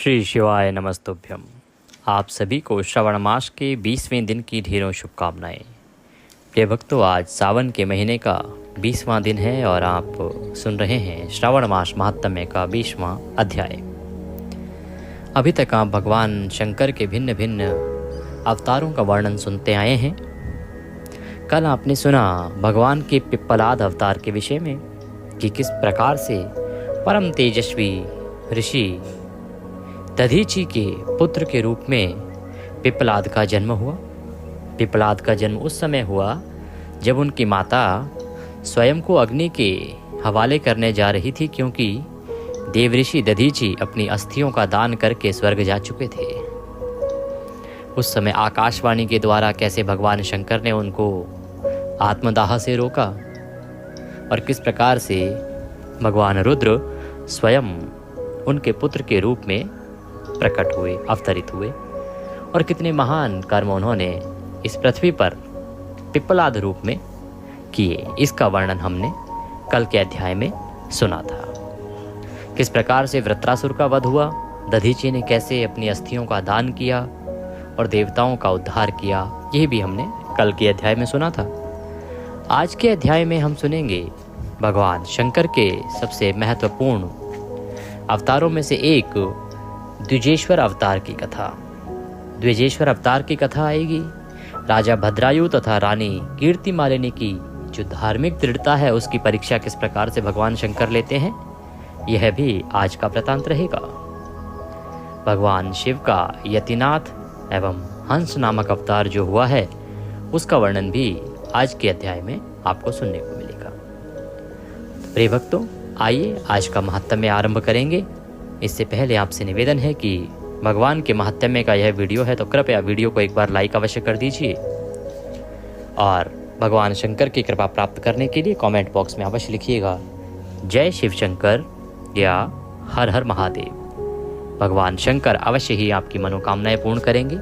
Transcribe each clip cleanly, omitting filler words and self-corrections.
श्री शिवाय नमस्तुभ्यम। आप सभी को श्रावण मास के 20वें दिन की ढेरों शुभकामनाएं। प्रिय भक्तों, आज सावन के महीने का 20वां दिन है और आप सुन रहे हैं श्रावण मास महात्म्य का 20वां अध्याय। अभी तक आप भगवान शंकर के भिन्न भिन्न अवतारों का वर्णन सुनते आए हैं। कल आपने सुना भगवान के पिप्पलाद अवतार के विषय में कि किस प्रकार से परम तेजस्वी ऋषि दधीचि के पुत्र के रूप में पिप्पलाद का जन्म हुआ। पिप्पलाद का जन्म उस समय हुआ जब उनकी माता स्वयं को अग्नि के हवाले करने जा रही थी, क्योंकि देवऋषि दधीचि अपनी अस्थियों का दान करके स्वर्ग जा चुके थे। उस समय आकाशवाणी के द्वारा कैसे भगवान शंकर ने उनको आत्मदाह से रोका और किस प्रकार से भगवान रुद्र स्वयं उनके पुत्र के रूप में प्रकट हुए, अवतरित हुए, और कितने महान कर्म उन्होंने इस पृथ्वी पर पिप्पलाद रूप में किए, इसका वर्णन हमने कल के अध्याय में सुना था। किस प्रकार से वृत्रासुर का वध हुआ, दधीचि ने कैसे अपनी अस्थियों का दान किया और देवताओं का उद्धार किया, यह भी हमने कल के अध्याय में सुना था। आज के अध्याय में हम सुनेंगे भगवान शंकर के सबसे महत्वपूर्ण अवतारों में से एक द्विजेश्वर अवतार की कथा। द्विजेश्वर अवतार की कथा आएगी। राजा भद्रायु तथा रानी कीर्तिमालिनी की जो धार्मिक दृढ़ता है, उसकी परीक्षा किस प्रकार से भगवान शंकर लेते हैं, यह भी आज का वृतांत रहेगा। भगवान शिव का यतिनाथ एवं हंस नामक अवतार जो हुआ है, उसका वर्णन भी आज के अध्याय में आपको सुनने को मिलेगा। प्रिय भक्तों, आइए आज का महात्म्य आरंभ करेंगे। इससे पहले आपसे निवेदन है कि भगवान के महात्म्य का यह वीडियो है तो कृपया वीडियो को एक बार लाइक अवश्य कर दीजिए, और भगवान शंकर की कृपा प्राप्त करने के लिए कमेंट बॉक्स में अवश्य लिखिएगा जय शिव शंकर या हर हर महादेव। भगवान शंकर अवश्य ही आपकी मनोकामनाएं पूर्ण करेंगे।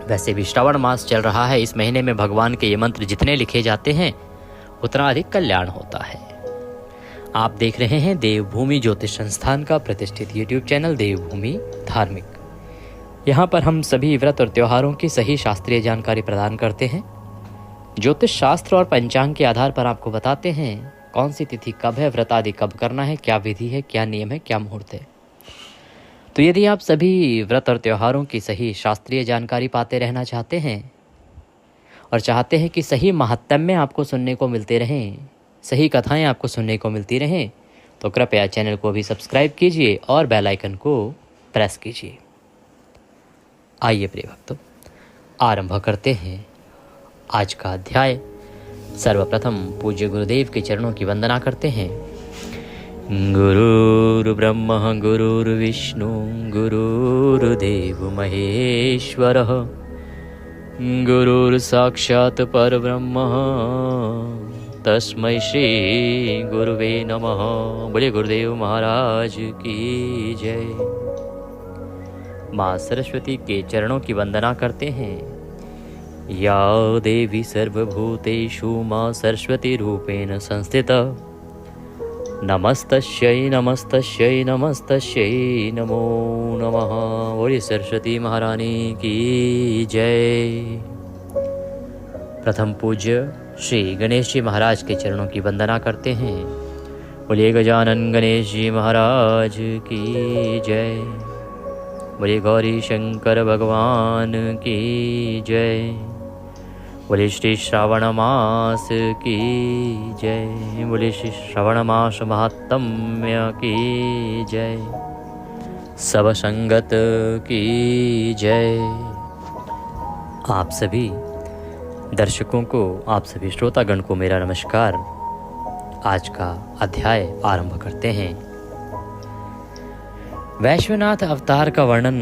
वैसे भी श्रावण मास चल रहा है, इस महीने में भगवान के ये मंत्र जितने लिखे जाते हैं उतना अधिक कल्याण होता है। आप देख रहे हैं देवभूमि ज्योतिष संस्थान का प्रतिष्ठित YouTube चैनल देवभूमि धार्मिक। यहाँ पर हम सभी व्रत और त्योहारों की सही शास्त्रीय जानकारी प्रदान करते हैं। ज्योतिष शास्त्र और पंचांग के आधार पर आपको बताते हैं कौन सी तिथि कब है, व्रत आदि कब करना है, क्या विधि है, क्या नियम है, क्या मुहूर्त है। तो यदि आप सभी व्रत और त्योहारों की सही शास्त्रीय जानकारी पाते रहना चाहते हैं और चाहते हैं कि सही महात्म्य आपको सुनने को मिलते रहें, सही कथाएं आपको सुनने को मिलती रहें, तो कृपया चैनल को भी सब्सक्राइब कीजिए और बेल आइकन को प्रेस कीजिए। आइए प्रिय भक्तों, आरंभ करते हैं आज का अध्याय। सर्वप्रथम पूज्य गुरुदेव के चरणों की वंदना करते हैं। गुरुर् ब्रह्म गुरुर्विष्णु गुरुर्देव महेश्वरः गुरुर् साक्षात् परब्रह्म तस्मै श्री गुरुवे नमः। बोले गुरुदेव महाराज की जय। माँ सरस्वती के चरणों की वंदना करते हैं। या देवी सर्वभूतेषु माँ सरस्वती रूपेण संस्थिता नमस्तस्यै नमस्तस्यै नमस्तस्यै नमो नमः। बोले सरस्वती महारानी की जय। प्रथम पूज्य श्री गणेश जी महाराज के चरणों की वंदना करते हैं। बोलिए गजानन गणेश जी महाराज की जय। बोलिए गौरी शंकर भगवान की जय। बोलिए श्री श्रावण मास की जय। बोलिए श्री श्रावण मास महात्म्य की जय। सब संगत की जय। आप सभी दर्शकों को, आप सभी श्रोतागण को मेरा नमस्कार। आज का अध्याय आरंभ करते हैं। वैश्वनाथ अवतार का वर्णन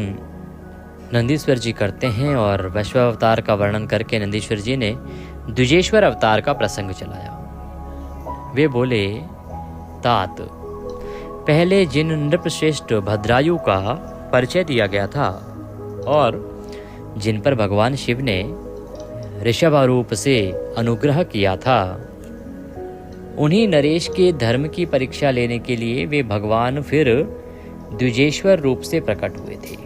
नंदीश्वर जी करते हैं, और वैश्व अवतार का वर्णन करके नंदीश्वर जी ने द्विजेश्वर अवतार का प्रसंग चलाया। वे बोले, तात, पहले जिन नृपश्रेष्ठ भद्रायु का परिचय दिया गया था और जिन पर भगवान शिव ने ऋषभ रूप से अनुग्रह किया था, उन्हीं नरेश के धर्म की परीक्षा लेने के लिए वे भगवान फिर द्विजेश्वर रूप से प्रकट हुए थे।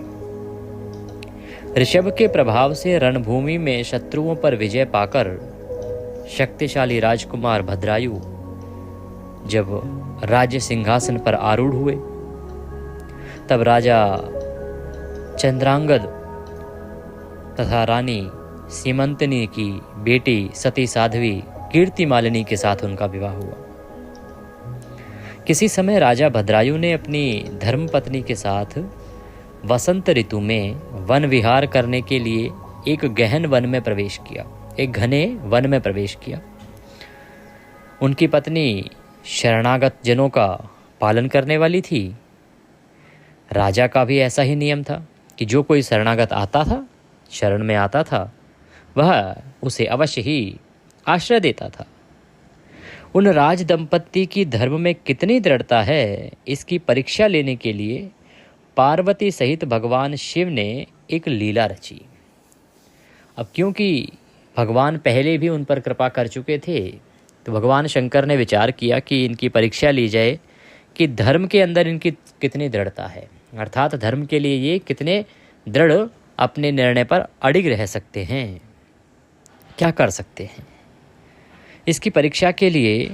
ऋषभ के प्रभाव से रणभूमि में शत्रुओं पर विजय पाकर शक्तिशाली राजकुमार भद्रायु जब राज्य सिंहासन पर आरूढ़ हुए, तब राजा चंद्रांगद तथा रानी सीमंतनी की बेटी सती साध्वी कीर्तिमालिनी के साथ उनका विवाह हुआ। किसी समय राजा भद्रायु ने अपनी धर्मपत्नी के साथ वसंत ऋतु में वन विहार करने के लिए एक गहन वन में प्रवेश किया, एक घने वन में प्रवेश किया। उनकी पत्नी शरणागत जनों का पालन करने वाली थी। राजा का भी ऐसा ही नियम था कि जो कोई शरणागत आता था, शरण में आता था, वह उसे अवश्य ही आश्रय देता था। उन राज दंपत्ति की धर्म में कितनी दृढ़ता है, इसकी परीक्षा लेने के लिए पार्वती सहित भगवान शिव ने एक लीला रची। अब क्योंकि भगवान पहले भी उन पर कृपा कर चुके थे, तो भगवान शंकर ने विचार किया कि इनकी परीक्षा ली जाए कि धर्म के अंदर इनकी कितनी दृढ़ता है, अर्थात धर्म के लिए ये कितने दृढ़ अपने निर्णय पर अडिग रह सकते हैं, क्या कर सकते हैं। इसकी परीक्षा के लिए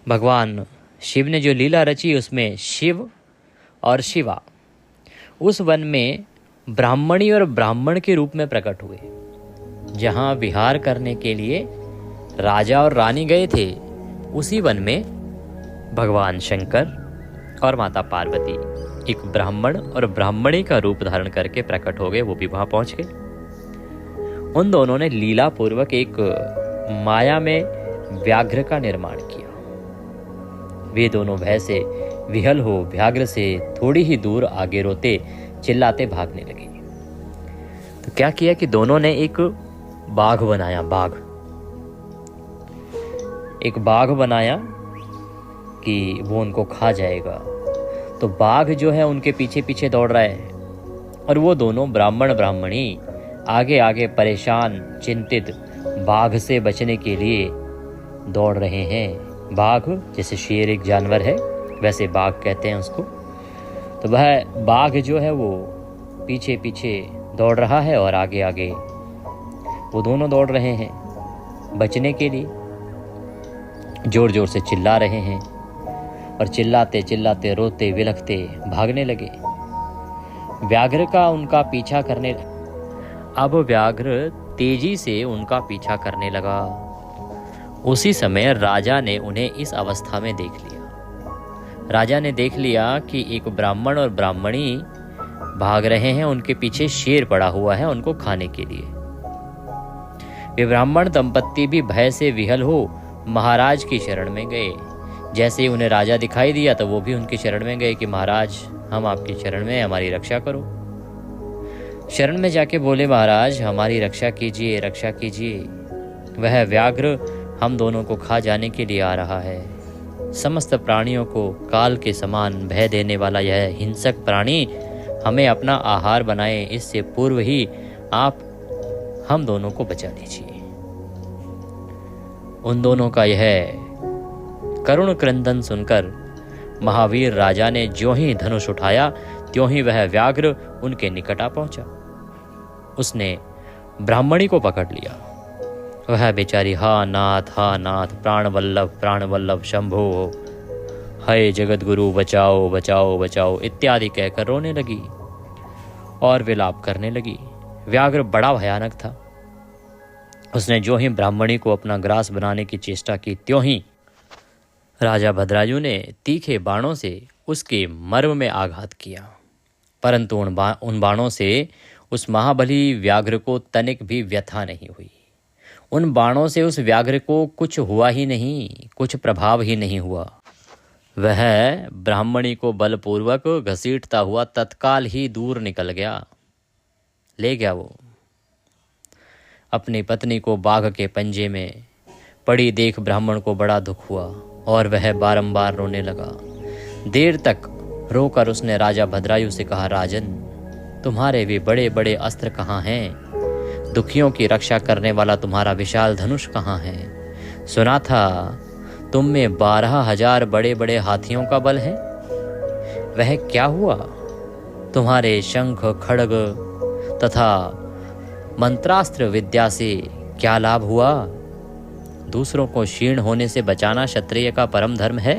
भगवान शिव ने जो लीला रची, उसमें शिव और शिवा उस वन में ब्राह्मणी और ब्राह्मण के रूप में प्रकट हुए। जहाँ विहार करने के लिए राजा और रानी गए थे, उसी वन में भगवान शंकर और माता पार्वती एक ब्राह्मण और ब्राह्मणी का रूप धारण करके प्रकट हो गए। वो भी वहां पहुंच गए। उन दोनों ने लीला पूर्वक एक माया में व्याघ्र का निर्माण किया। वे दोनों भय से विहल हो व्याघ्र से थोड़ी ही दूर आगे रोते चिल्लाते भागने लगे। तो क्या किया कि दोनों ने एक बाघ बनाया, एक बाघ बनाया कि वो उनको खा जाएगा। तो बाघ जो है उनके पीछे पीछे दौड़ रहा है और वो दोनों ब्राह्मण ब्राह्मणी आगे आगे परेशान चिंतित बाघ से बचने के लिए दौड़ रहे हैं। बाघ जैसे शेर एक जानवर है, वैसे बाघ कहते हैं उसको। तो वह बाघ जो है वो पीछे पीछे दौड़ रहा है और आगे आगे वो दोनों दौड़ रहे हैं बचने के लिए। जोर जोर से चिल्ला रहे हैं और चिल्लाते चिल्लाते रोते विलखते भागने लगे। व्याघ्र का उनका पीछा करने अब व्याघ्र तेजी से उनका पीछा करने लगा। उसी समय राजा ने उन्हें इस अवस्था में देख लिया। राजा ने देख लिया कि एक ब्राह्मण और ब्राह्मणी भाग रहे हैं, उनके पीछे शेर पड़ा हुआ है उनको खाने के लिए। वे ब्राह्मण दंपत्ति भी भय से विहल हो महाराज की शरण में गए। जैसे ही उन्हें राजा दिखाई दिया तो वो भी उनकी शरण में गए कि महाराज हम आपकी शरण में, हमारी रक्षा करो। शरण में जाके बोले, महाराज हमारी रक्षा कीजिए, रक्षा कीजिए। वह व्याघ्र हम दोनों को खा जाने के लिए आ रहा है। समस्त प्राणियों को काल के समान भय देने वाला यह हिंसक प्राणी हमें अपना आहार बनाए, इससे पूर्व ही आप हम दोनों को बचा लीजिए। उन दोनों का यह करुण क्रंदन सुनकर महावीर राजा ने ज्यों ही धनुष उठाया, त्यों ही वह व्याघ्र उनके निकट आ पहुंचा। उसने ब्राह्मणी को पकड़ लिया। वह बेचारी हा नाथ प्राण वल्लभ शंभो, हाय जगत गुरु बचाओ बचाओ बचाओ इत्यादि कहकर रोने लगी और विलाप करने लगी। व्याघ्र बड़ा भयानक था। उसने जो ही ब्राह्मणी को अपना ग्रास बनाने की चेष्टा की, त्यों ही राजा भद्रायु ने तीखे बाणों से उसके मर्म में आघात किया। परंतु उन बाणों से उस महाबली व्याघ्र को तनिक भी व्यथा नहीं हुई। उन बाणों से उस व्याघ्र को कुछ हुआ ही नहीं, कुछ प्रभाव ही नहीं हुआ। वह ब्राह्मणी को बलपूर्वक घसीटता हुआ तत्काल ही दूर निकल गया, ले गया। वो अपनी पत्नी को बाघ के पंजे में पड़ी देख ब्राह्मण को बड़ा दुख हुआ और वह बारंबार रोने लगा। देर तक रोकर उसने राजा भद्रायु से कहा, राजन तुम्हारे वे बड़े बड़े अस्त्र कहाँ हैं? दुखियों की रक्षा करने वाला तुम्हारा विशाल धनुष कहाँ है? सुना था तुम में 12,000 बड़े बड़े हाथियों का बल है, वह क्या हुआ? तुम्हारे शंख खड्ग तथा मंत्रास्त्र विद्या से क्या लाभ हुआ? दूसरों को क्षीण होने से बचाना क्षत्रिय का परम धर्म है।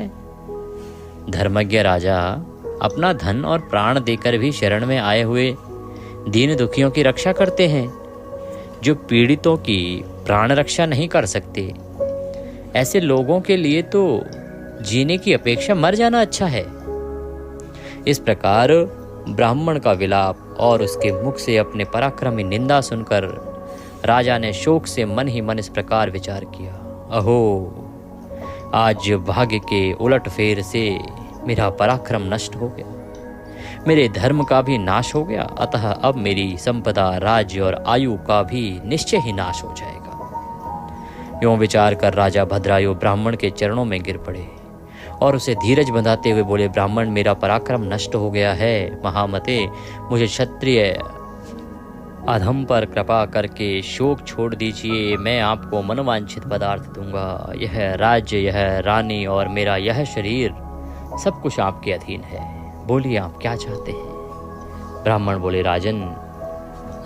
धर्मज्ञ राजा अपना धन और प्राण देकर भी शरण में आए हुए दीन दुखियों की रक्षा करते हैं। जो पीड़ितों की प्राण रक्षा नहीं कर सकते, ऐसे लोगों के लिए तो जीने की अपेक्षा मर जाना अच्छा है। इस प्रकार ब्राह्मण का विलाप और उसके मुख से अपने पराक्रम की निंदा सुनकर राजा ने शोक से मन ही मन इस प्रकार विचार किया, अहो, आज भाग्य के उलट फेर से मेरा पराक्रम नष्ट हो गया, मेरे धर्म का भी नाश हो गया, अतः अब मेरी संपदा, राज्य और आयु का भी निश्चय ही नाश हो जाएगा। यूं विचार कर राजा भद्रायु ब्राह्मण के चरणों में गिर पड़े और उसे धीरज बंधाते हुए बोले, ब्राह्मण, मेरा पराक्रम नष्ट हो गया है। महामते, मुझे क्षत्रिय अधम पर कृपा करके शोक छोड़ दीजिए। मैं आपको मनोवांछित पदार्थ दूंगा। यह राज्य, यह रानी और मेरा यह शरीर सब कुछ आपके अधीन है। बोलिए, आप क्या चाहते हैं? ब्राह्मण बोले, राजन,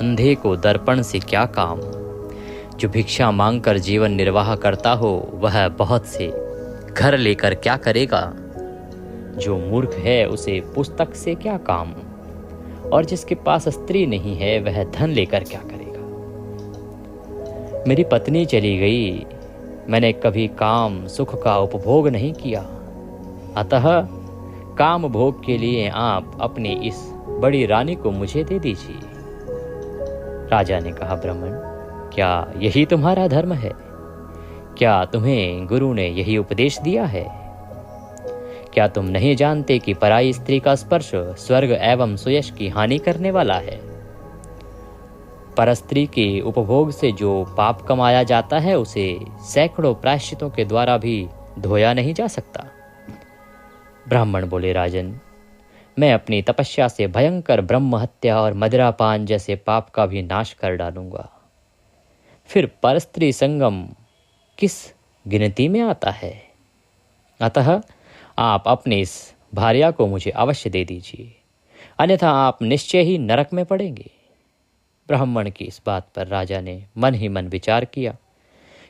अंधे को दर्पण से क्या काम? जो भिक्षा मांगकर जीवन निर्वाह करता हो वह बहुत से घर लेकर क्या करेगा? जो मूर्ख है उसे पुस्तक से क्या काम? और जिसके पास स्त्री नहीं है वह धन लेकर क्या करेगा? मेरी पत्नी चली गई, मैंने कभी काम सुख का उपभोग नहीं किया, अतः काम भोग के लिए आप अपनी इस बड़ी रानी को मुझे दे दीजिए। राजा ने कहा, ब्राह्मण, क्या यही तुम्हारा धर्म है? क्या तुम्हें गुरु ने यही उपदेश दिया है? क्या तुम नहीं जानते कि पराई स्त्री का स्पर्श स्वर्ग एवं सुयश की हानि करने वाला है? परस्त्री के उपभोग से जो पाप कमाया जाता है उसे सैकड़ों प्रायश्चितों के द्वारा भी धोया नहीं जा सकता। ब्राह्मण बोले, राजन, मैं अपनी तपस्या से भयंकर ब्रह्म हत्या और मदिरापान जैसे पाप का भी नाश कर डालूंगा। फिर परस्त्री संगम किस गिनती में आता है? अतः आप अपनी इस भार्या को मुझे अवश्य दे दीजिए, अन्यथा आप निश्चय ही नरक में पड़ेंगे। ब्राह्मण की इस बात पर राजा ने मन ही मन विचार किया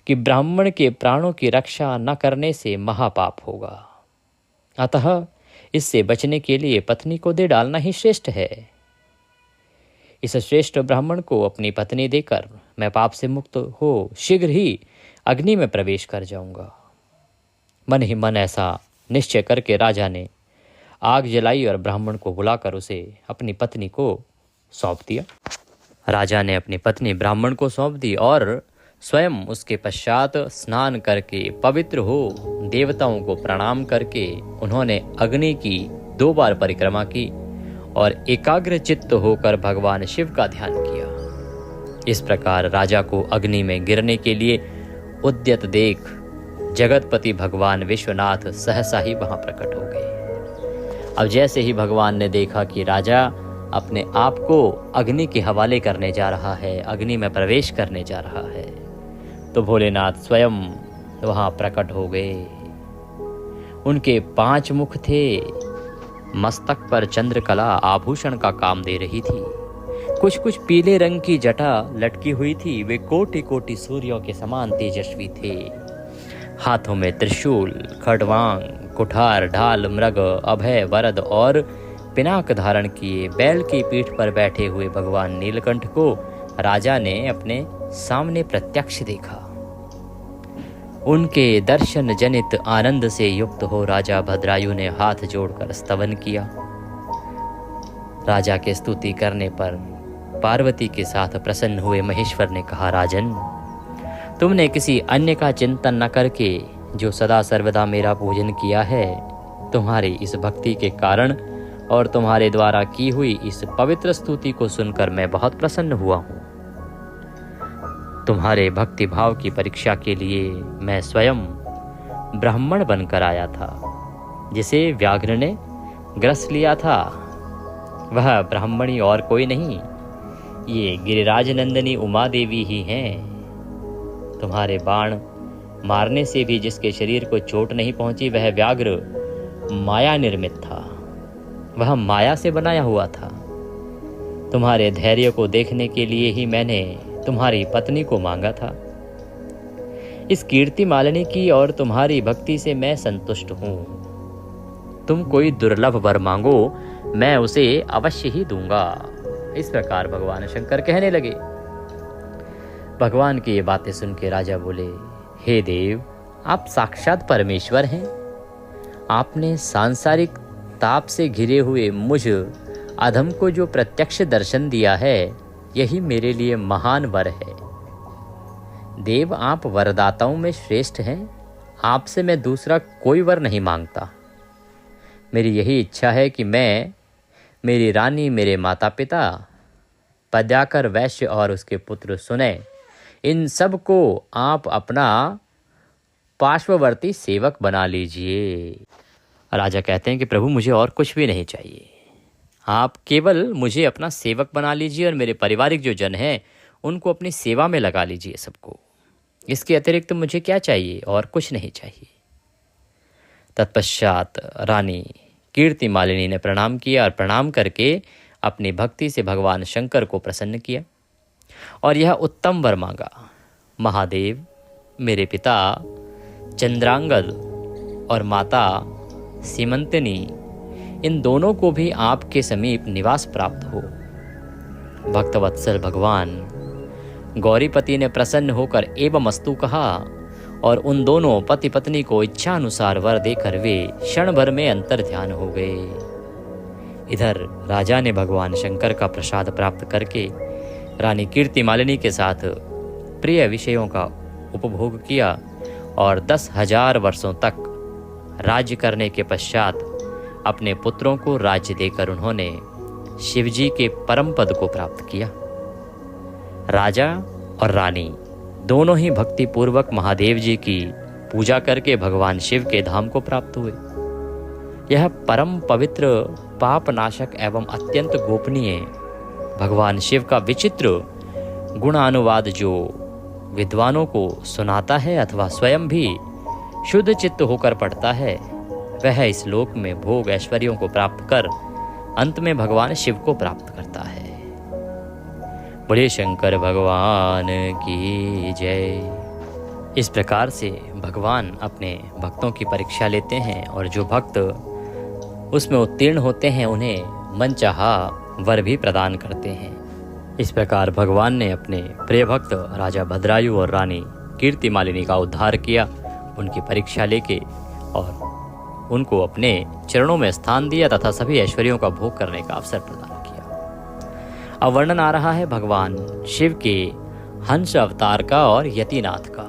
कि ब्राह्मण के प्राणों की रक्षा न करने से महापाप होगा, अतः इससे बचने के लिए पत्नी को दे डालना ही श्रेष्ठ है। इस श्रेष्ठ ब्राह्मण को अपनी पत्नी देकर मैं पाप से मुक्त हो शीघ्र ही अग्नि में प्रवेश कर जाऊंगा। मन ही मन ऐसा निश्चय करके राजा ने आग जलाई और ब्राह्मण को बुलाकर उसे अपनी पत्नी को सौंप दिया। राजा ने अपनी पत्नी ब्राह्मण को सौंप दी और स्वयं उसके पश्चात स्नान करके पवित्र हो देवताओं को प्रणाम करके उन्होंने अग्नि की 2 बार परिक्रमा की और एकाग्र चित्त होकर भगवान शिव का ध्यान किया। इस प्रकार राजा को अग्नि में गिरने के लिए उद्यत देख जगतपति भगवान विश्वनाथ सहसा ही वहां प्रकट हो गए। अब जैसे ही भगवान ने देखा कि राजा अपने आप को अग्नि के हवाले करने जा रहा है, अग्नि में प्रवेश करने जा रहा है, तो भोलेनाथ स्वयं वहां प्रकट हो गए। उनके 5 मुख थे, मस्तक पर चंद्रकला आभूषण का काम दे रही थी, कुछ कुछ पीले रंग की जटा लटकी हुई थी, वे कोटि कोटि सूर्यों के समान तेजस्वी थे। हाथों में त्रिशूल, खड्वांग, कुठार, ढाल, मृग, अभय, वरद और पिनाक धारण किए बैल की पीठ पर बैठे हुए भगवान नीलकंठ को राजा ने अपने सामने प्रत्यक्ष देखा। उनके दर्शन जनित आनंद से युक्त हो राजा भद्रायु ने हाथ जोड़कर स्तवन किया। राजा के स्तुति करने पर पार्वती के साथ प्रसन्न हुए महेश्वर ने कहा, राजन, तुमने किसी अन्य का चिंतन न करके जो सदा सर्वदा मेरा पूजन किया है, तुम्हारी इस भक्ति के कारण और तुम्हारे द्वारा की हुई इस पवित्र स्तुति को सुनकर मैं बहुत प्रसन्न हुआ हूँ। तुम्हारे भक्ति भाव की परीक्षा के लिए मैं स्वयं ब्राह्मण बनकर आया था। जिसे व्याघ्र ने ग्रस लिया था वह ब्राह्मणी और कोई नहीं, ये गिरिराज नंदिनी उमा देवी ही हैं। तुम्हारे बाण मारने से भी जिसके शरीर को चोट नहीं पहुंची वह व्याघ्र माया निर्मित था, वह माया से बनाया हुआ था। तुम्हारे धैर्य को देखने के लिए ही मैंने तुम्हारी पत्नी को मांगा था। इस कीर्ति मालिनी की और तुम्हारी भक्ति से मैं संतुष्ट हूं। तुम कोई दुर्लभ वर मांगो, मैं उसे अवश्य ही दूंगा। इस प्रकार भगवान शंकर कहने लगे। भगवान की ये बातें सुन के राजा बोले, हे देव, आप साक्षात परमेश्वर हैं। आपने सांसारिक ताप से घिरे हुए मुझ अधम को जो प्रत्यक्ष दर्शन दिया है, यही मेरे लिए महान वर है। देव, आप वरदाताओं में श्रेष्ठ हैं। आपसे मैं दूसरा कोई वर नहीं मांगता। मेरी यही इच्छा है कि मैं, मेरी रानी, मेरे माता पिता, पद्याकर वैश्य और उसके पुत्र सुने, इन सब को आप अपना पार्श्ववर्ती सेवक बना लीजिए। राजा कहते हैं कि प्रभु, मुझे और कुछ भी नहीं चाहिए। आप केवल मुझे अपना सेवक बना लीजिए और मेरे पारिवारिक जो जन हैं उनको अपनी सेवा में लगा लीजिए सबको। इसके अतिरिक्त मुझे क्या चाहिए? और कुछ नहीं चाहिए। तत्पश्चात रानी कीर्ति मालिनी ने प्रणाम किया और प्रणाम करके अपनी भक्ति से भगवान शंकर को प्रसन्न किया और यह उत्तम वर मांगा। महादेव, मेरे पिता चंद्रांगद और माता सीमंतिनी, इन दोनों को भी आपके समीप निवास प्राप्त हो। भक्तवत्सल भगवान गौरीपति ने प्रसन्न होकर एवमस्तु कहा और उन दोनों पति पत्नी को इच्छा अनुसार वर देकर वे क्षण भर में अंतर ध्यान हो गए। इधर राजा ने भगवान शंकर का प्रसाद प्राप्त करके रानी कीर्ति मालिनी के साथ प्रिय विषयों का उपभोग किया और 10,000 वर्षों तक राज्य करने के पश्चात अपने पुत्रों को राज्य देकर उन्होंने शिवजी के परम पद को प्राप्त किया। राजा और रानी दोनों ही भक्ति पूर्वक महादेव जी की पूजा करके भगवान शिव के धाम को प्राप्त हुए। यह परम पवित्र, पाप नाशक एवं अत्यंत गोपनीय भगवान शिव का विचित्र गुणानुवाद जो विद्वानों को सुनाता है अथवा स्वयं भी शुद्ध चित्त होकर पढ़ता है, वह इस लोक में भोग ऐश्वर्यों को प्राप्त कर अंत में भगवान शिव को प्राप्त करता है। बोले शंकर भगवान की जय। इस प्रकार से भगवान अपने भक्तों की परीक्षा लेते हैं और जो भक्त उसमें उत्तीर्ण होते हैं उन्हें मनचाहा वर भी प्रदान करते हैं। इस प्रकार भगवान ने अपने प्रिय भक्त राजा भद्रायु और रानी कीर्ति मालिनी का उद्धार किया, उनकी परीक्षा लेके और उनको अपने चरणों में स्थान दिया तथा सभी ऐश्वर्यों का भोग करने का अवसर प्रदान किया। अब वर्णन आ रहा है भगवान शिव के हंस अवतार का और यतिनाथ का।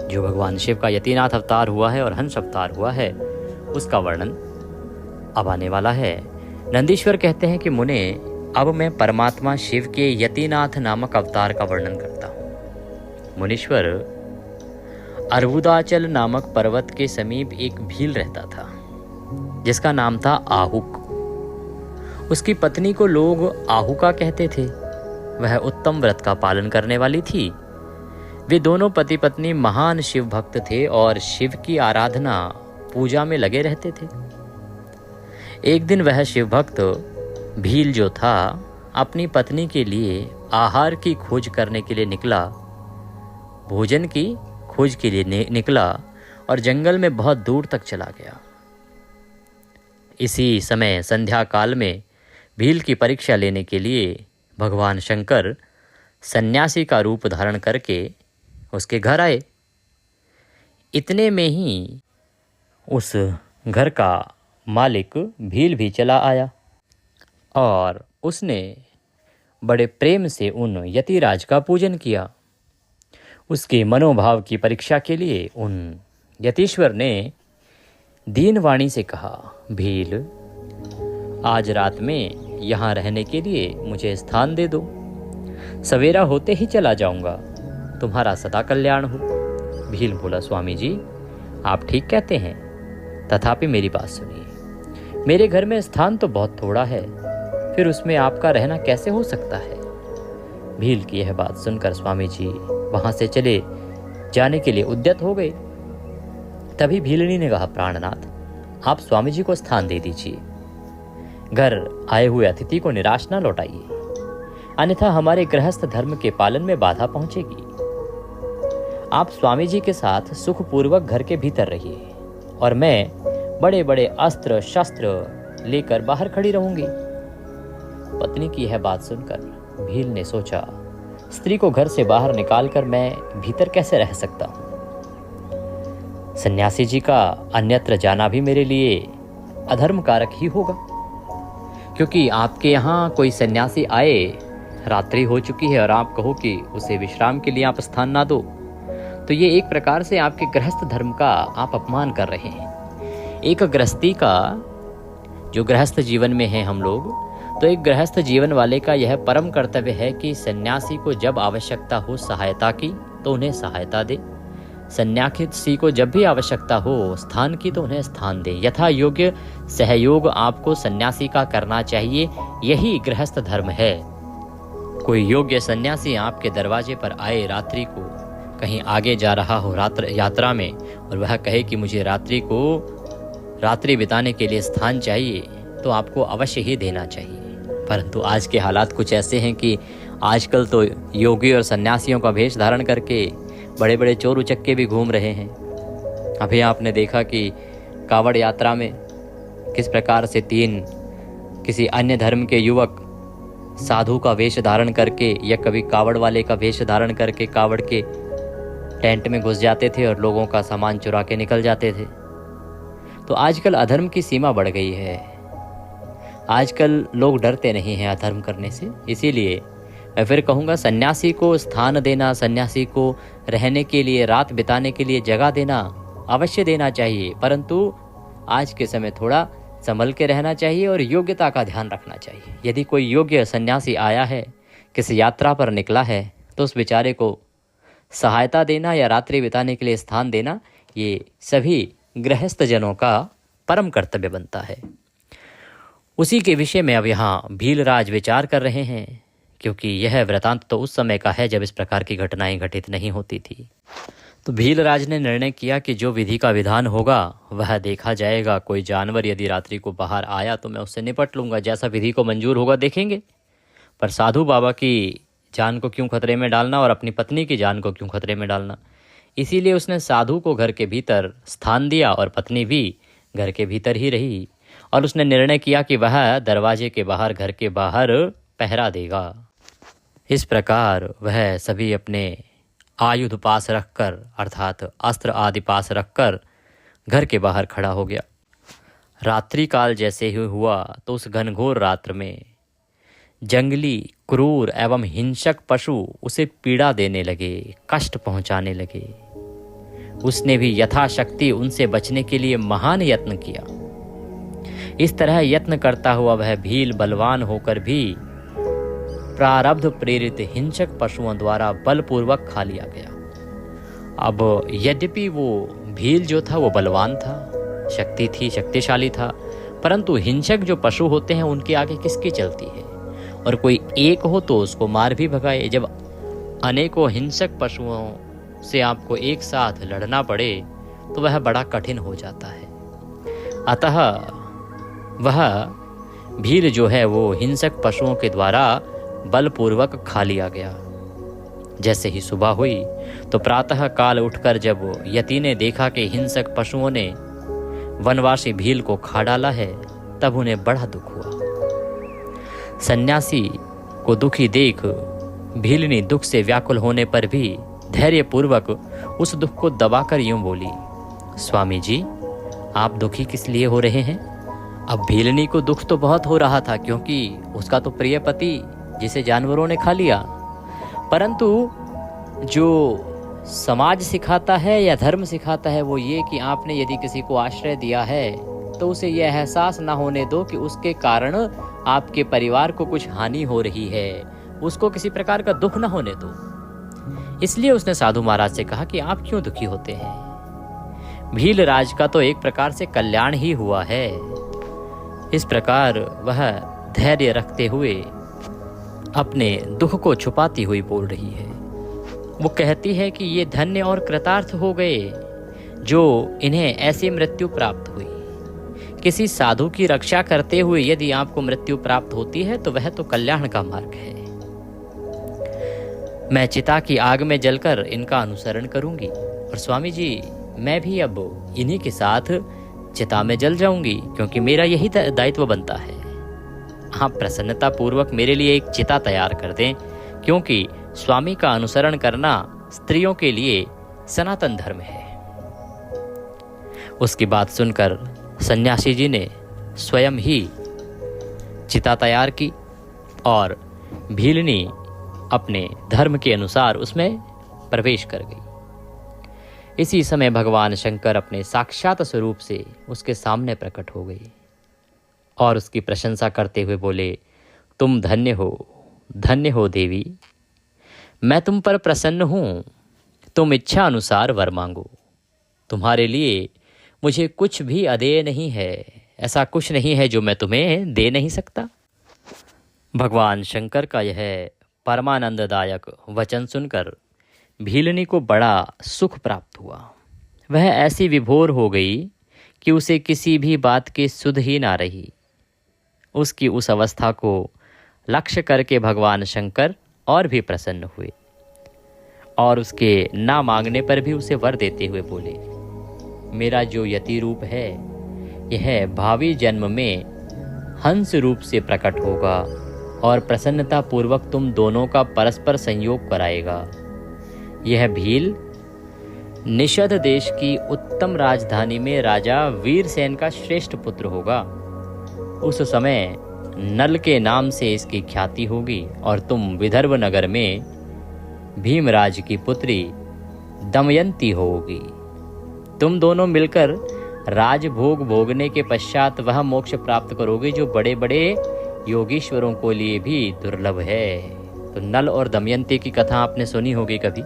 जो भगवान शिव का यतिनाथ अवतार हुआ है और हंस अवतार हुआ है, उसका वर्णन अब आने वाला है। नंदीश्वर कहते हैं कि मुने, अब मैं परमात्मा शिव के यतिनाथ नामक अवतार का वर्णन करता हूँ। मुनीश्वर, अर्बुदाचल नामक पर्वत के समीप एक भील रहता था जिसका नाम था आहुक। उसकी पत्नी को लोग आहुका कहते थे। वह उत्तम व्रत का पालन करने वाली थी। वे दोनों पति पत्नी महान शिव भक्त थे और शिव की आराधना पूजा में लगे रहते थे। एक दिन वह शिव भक्त भील जो था अपनी पत्नी के लिए आहार की खोज करने के लिए निकला, भोजन की खोज के लिए निकला और जंगल में बहुत दूर तक चला गया। इसी समय संध्या काल में भील की परीक्षा लेने के लिए भगवान शंकर सन्यासी का रूप धारण करके उसके घर आए। इतने में ही उस घर का मालिक भील भी चला आया और उसने बड़े प्रेम से उन यतिराज का पूजन किया। उसके मनोभाव की परीक्षा के लिए उन यतीश्वर ने दीन वाणी से कहा, भील, आज रात में यहाँ रहने के लिए मुझे स्थान दे दो। सवेरा होते ही चला जाऊंगा, तुम्हारा सदा कल्याण हो। भील बोला, स्वामी जी, आप ठीक कहते हैं, तथापि मेरी बात सुनिए। मेरे घर में स्थान तो बहुत थोड़ा है, फिर उसमें आपका रहना कैसे हो सकता है। भील की यह बात सुनकर स्वामी जी वहां से चले जाने के लिए उद्यत हो गए। तभी भीलनी ने कहा, प्राणनाथ, आप स्वामी जी को स्थान दे दीजिए। घर आए हुए अतिथि को निराश न लौटाइए। अन्यथा हमारे गृहस्थ धर्म के पालन में बाधा पहुंचेगी। आप स्वामी जी के साथ सुखपूर्वक घर के भीतर रहिए और मैं बड़े बड़े अस्त्र शस्त्र लेकर बाहर खड़ी रहूंगी। पत्नी की यह बात सुनकर भील ने सोचा, स्त्री को घर से बाहर निकालकर मैं भीतर कैसे रह सकता हूं? सन्यासी जी का अन्यत्र जाना भी मेरे लिए अधर्म कारक ही होगा, क्योंकि आपके यहाँ कोई सन्यासी आए, रात्रि हो चुकी है और आप कहो कि उसे विश्राम के लिए आप स्थान ना दो, तो ये एक प्रकार से आपके गृहस्थ धर्म का आप अपमान कर रहे हैं। एक गृहस्थी का, जो गृहस्थ जीवन में है हम लोग, तो एक गृहस्थ जीवन वाले का यह परम कर्तव्य है कि सन्यासी को जब आवश्यकता हो सहायता की तो उन्हें सहायता दे, सन्यासी को जब भी आवश्यकता हो स्थान की तो उन्हें स्थान दे। यथा योग्य सहयोग आपको सन्यासी का करना चाहिए, यही गृहस्थ धर्म है। कोई योग्य सन्यासी आपके दरवाजे पर आए, रात्रि को कहीं आगे जा रहा हो यात्रा में, और वह कहे कि मुझे रात्रि बिताने के लिए स्थान चाहिए, तो आपको अवश्य ही देना चाहिए। परंतु आज के हालात कुछ ऐसे हैं कि आजकल तो योगी और सन्यासियों का वेश धारण करके बड़े बड़े चोर उचक्के भी घूम रहे हैं। अभी आपने देखा कि कावड़ यात्रा में किस प्रकार से 3 किसी अन्य धर्म के युवक साधु का वेश धारण करके या कभी कावड़ वाले का वेश धारण करके कावड़ के टेंट में घुस जाते थे और लोगों का सामान चुरा के निकल जाते थे। तो आजकल अधर्म की सीमा बढ़ गई है। आजकल लोग डरते नहीं हैं अधर्म करने से। इसीलिए मैं फिर कहूँगा, सन्यासी को स्थान देना, सन्यासी को रहने के लिए, रात बिताने के लिए जगह देना अवश्य देना चाहिए, परंतु आज के समय थोड़ा संभल के रहना चाहिए और योग्यता का ध्यान रखना चाहिए। यदि कोई योग्य सन्यासी आया है, किसी यात्रा पर निकला है, तो उस बेचारे को सहायता देना या रात्रि बिताने के लिए स्थान देना, ये सभी गृहस्थ जनों का परम कर्तव्य बनता है। उसी के विषय में अब यहाँ भीलराज विचार कर रहे हैं, क्योंकि यह वृतांत तो उस समय का है जब इस प्रकार की घटनाएं घटित नहीं होती थी। तो भीलराज ने निर्णय किया कि जो विधि का विधान होगा वह देखा जाएगा। कोई जानवर यदि रात्रि को बाहर आया तो मैं उससे निपट लूँगा, जैसा विधि को मंजूर होगा देखेंगे। पर साधु बाबा की जान को क्यों खतरे में डालना और अपनी पत्नी की जान को क्यों खतरे में डालना। इसीलिए उसने साधु को घर के भीतर स्थान दिया और पत्नी भी घर के भीतर ही रही, और उसने निर्णय किया कि वह दरवाजे के बाहर, घर के बाहर पहरा देगा। इस प्रकार वह सभी अपने आयुध पास रखकर, अर्थात अस्त्र आदि पास रखकर घर के बाहर खड़ा हो गया। रात्रि काल जैसे ही हुआ तो उस घनघोर रात्र में जंगली, क्रूर एवं हिंसक पशु उसे पीड़ा देने लगे, कष्ट पहुंचाने लगे। उसने भी यथाशक्ति उनसे बचने के लिए महान यत्न किया। इस तरह यत्न करता हुआ वह भील बलवान होकर भी प्रारब्ध प्रेरित हिंसक पशुओं द्वारा बलपूर्वक खा लिया गया। अब यद्यपि वो भील जो था वो बलवान था, शक्ति थी, शक्तिशाली था, परंतु हिंसक जो पशु होते हैं उनके आगे किसकी चलती है, और कोई एक हो तो उसको मार भी भगाए। जब अनेकों हिंसक पशुओं से आपको एक साथ लड़ना पड़े तो वह बड़ा कठिन हो जाता है। अतः वह भील जो है वो हिंसक पशुओं के द्वारा बलपूर्वक खा लिया गया। जैसे ही सुबह हुई तो प्रातः काल उठकर जब यति ने देखा कि हिंसक पशुओं ने वनवासी भील को खा डाला है, तब उन्हें बड़ा दुख हुआ। सन्यासी को दुखी देख भीलनी दुख से व्याकुल होने पर भी धैर्यपूर्वक उस दुख को दबाकर यूं बोली, स्वामी जी, आप दुखी किस लिए हो रहे हैं? अब भीलनी को दुख तो बहुत हो रहा था, क्योंकि उसका तो प्रिय पति जिसे जानवरों ने खा लिया, परंतु जो समाज सिखाता है या धर्म सिखाता है वो ये कि आपने यदि किसी को आश्रय दिया है तो उसे यह एहसास ना होने दो कि उसके कारण आपके परिवार को कुछ हानि हो रही है, उसको किसी प्रकार का दुख ना होने दो। इसलिए उसने साधु महाराज से कहा कि आप क्यों दुखी होते हैं, भील राज का तो एक प्रकार से कल्याण ही हुआ है। इस प्रकार वह धैर्य रखते हुए अपने दुख को छुपाती हुई बोल रही है। वो कहती है कि ये धन्य और कृतार्थ हो गए जो इन्हें ऐसी मृत्यु प्राप्त हुई। किसी साधु की रक्षा करते हुए यदि आपको मृत्यु प्राप्त होती है तो वह तो कल्याण का मार्ग है। मैं चिता की आग में जलकर इनका अनुसरण करूंगी और स्वामी जी मैं भी अब इन्हीं के साथ चिता में जल जाऊंगी, क्योंकि मेरा यही दायित्व बनता है। आप प्रसन्नता पूर्वक मेरे लिए एक चिता तैयार कर दें, क्योंकि स्वामी का अनुसरण करना स्त्रियों के लिए सनातन धर्म है। उसकी बात सुनकर सन्यासी जी ने स्वयं ही चिता तैयार की और भीलनी अपने धर्म के अनुसार उसमें प्रवेश कर गई। इसी समय भगवान शंकर अपने साक्षात स्वरूप से उसके सामने प्रकट हो गई और उसकी प्रशंसा करते हुए बोले, तुम धन्य हो देवी, मैं तुम पर प्रसन्न हूँ। तुम इच्छा अनुसार वर मांगो, तुम्हारे लिए मुझे कुछ भी अदेय नहीं है। ऐसा कुछ नहीं है जो मैं तुम्हें दे नहीं सकता। भगवान शंकर का यह परमानंददायक वचन सुनकर भीलनी को बड़ा सुख प्राप्त हुआ। वह ऐसी विभोर हो गई कि उसे किसी भी बात की सुध ही ना रही। उसकी उस अवस्था को लक्ष्य करके भगवान शंकर और भी प्रसन्न हुए और उसके ना मांगने पर भी उसे वर देते हुए बोले, मेरा जो यति रूप है यह भावी जन्म में हंस रूप से प्रकट होगा और प्रसन्नता पूर्वक तुम दोनों का परस्पर संयोग कराएगा। यह भील निषद देश की उत्तम राजधानी में राजा वीरसेन का श्रेष्ठ पुत्र होगा। उस समय नल के नाम से इसकी ख्याति होगी और तुम विदर्भ नगर में भीमराज की पुत्री दमयंती होगी। तुम दोनों मिलकर राजभोग भोगने के पश्चात वह मोक्ष प्राप्त करोगे जो बड़े बड़े योगीश्वरों को लिए भी दुर्लभ है। तो नल और दमयंती की कथा आपने सुनी होगी कभी।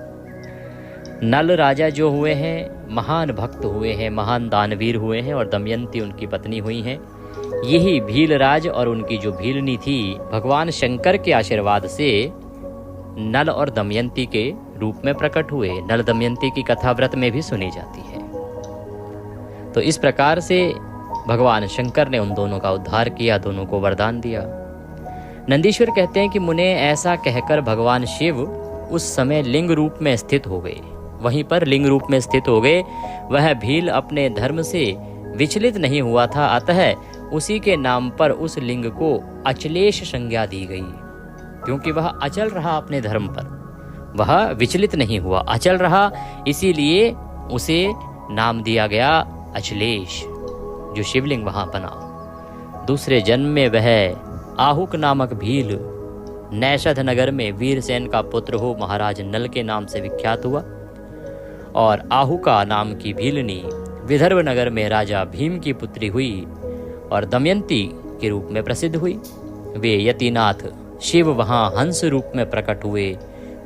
नल राजा जो हुए हैं महान भक्त हुए हैं, महान दानवीर हुए हैं और दमयंती उनकी पत्नी हुई हैं। यही भीलराज और उनकी जो भीलनी थी भगवान शंकर के आशीर्वाद से नल और दमयंती के रूप में प्रकट हुए। नल दमयंती की कथा व्रत में भी सुनी जाती है। तो इस प्रकार से भगवान शंकर ने उन दोनों का उद्धार किया, दोनों को वरदान दिया। नंदीश्वर कहते हैं कि मुने ऐसा कहकर भगवान शिव उस समय लिंग रूप में स्थित हो गए। वहीं पर लिंग रूप में स्थित हो गए। वह भील अपने धर्म से विचलित नहीं हुआ था, अतः उसी के नाम पर उस लिंग को अचलेश संज्ञा दी गई, क्योंकि वह अचल रहा अपने धर्म पर, वह विचलित नहीं हुआ, अचल रहा, इसीलिए उसे नाम दिया गया अचलेश, जो शिवलिंग वहां बना। दूसरे जन्म में वह आहुक नामक भील नैषध नगर में वीरसेन का पुत्र हो महाराज नल के नाम से विख्यात हुआ और आहुका नाम की भीलनी विदर्भ नगर में राजा भीम की पुत्री हुई और दमयंती के रूप में प्रसिद्ध हुई। वे यतिनाथ शिव वहां हंस रूप में प्रकट हुए।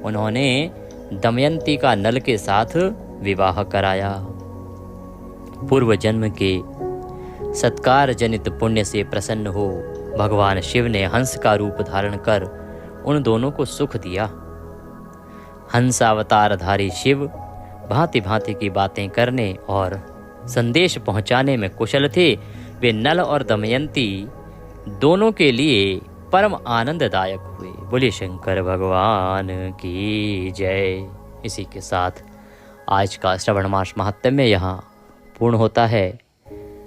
उन्होंने दमयंती का नल के साथ विवाह कराया। पूर्व जन्म के सत्कार जनित पुण्य से प्रसन्न हो भगवान शिव ने हंस का रूप धारण कर उन दोनों को सुख दिया। हंसावतारधारी शिव भांति भांति की बातें करने और संदेश पहुंचाने में कुशल थे। वे नल और दमयंती दोनों के लिए परम आनंददायक हुए। बोले शंकर भगवान की जय। इसी के साथ आज का श्रवण मास महात्म्य यहाँ पूर्ण होता है।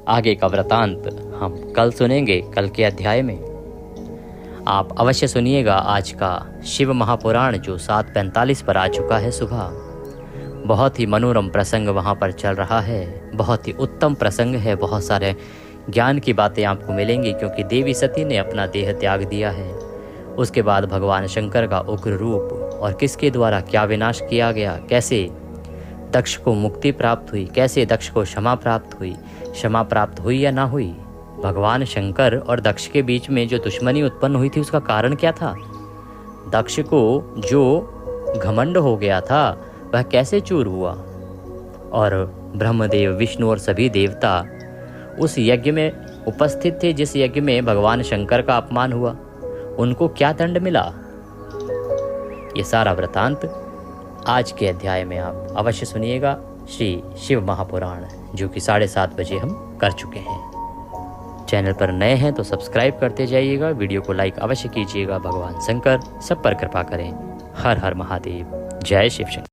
आगे का वृतांत हम कल सुनेंगे, कल के अध्याय में। आप अवश्य सुनिएगा आज का शिव महापुराण जो 7:45 पर आ चुका है सुबह। बहुत ही मनोरम प्रसंग वहाँ पर चल रहा है, बहुत ही उत्तम प्रसंग है। बहुत सारे ज्ञान की बातें आपको मिलेंगी, क्योंकि देवी सती ने अपना देह त्याग दिया है। उसके बाद भगवान शंकर का उग्र रूप और किसके द्वारा क्या विनाश किया गया, कैसे दक्ष को मुक्ति प्राप्त हुई, कैसे दक्ष को क्षमा प्राप्त हुई, क्षमा प्राप्त हुई या ना हुई, भगवान शंकर और दक्ष के बीच में जो दुश्मनी उत्पन्न हुई थी उसका कारण क्या था, दक्ष को जो घमंड हो गया था वह कैसे चूर हुआ, और ब्रह्मदेव विष्णु और सभी देवता उस यज्ञ में उपस्थित थे जिस यज्ञ में भगवान शंकर का अपमान हुआ, उनको क्या दंड मिला। ये सारा वृतांत आज के अध्याय में आप अवश्य सुनिएगा। श्री शिव महापुराण जो कि 7:30 बजे हम कर चुके हैं। चैनल पर नए हैं तो सब्सक्राइब करते जाइएगा, वीडियो को लाइक अवश्य कीजिएगा। भगवान शंकर सब पर कृपा करें। हर हर महादेव। जय शिव शंकर।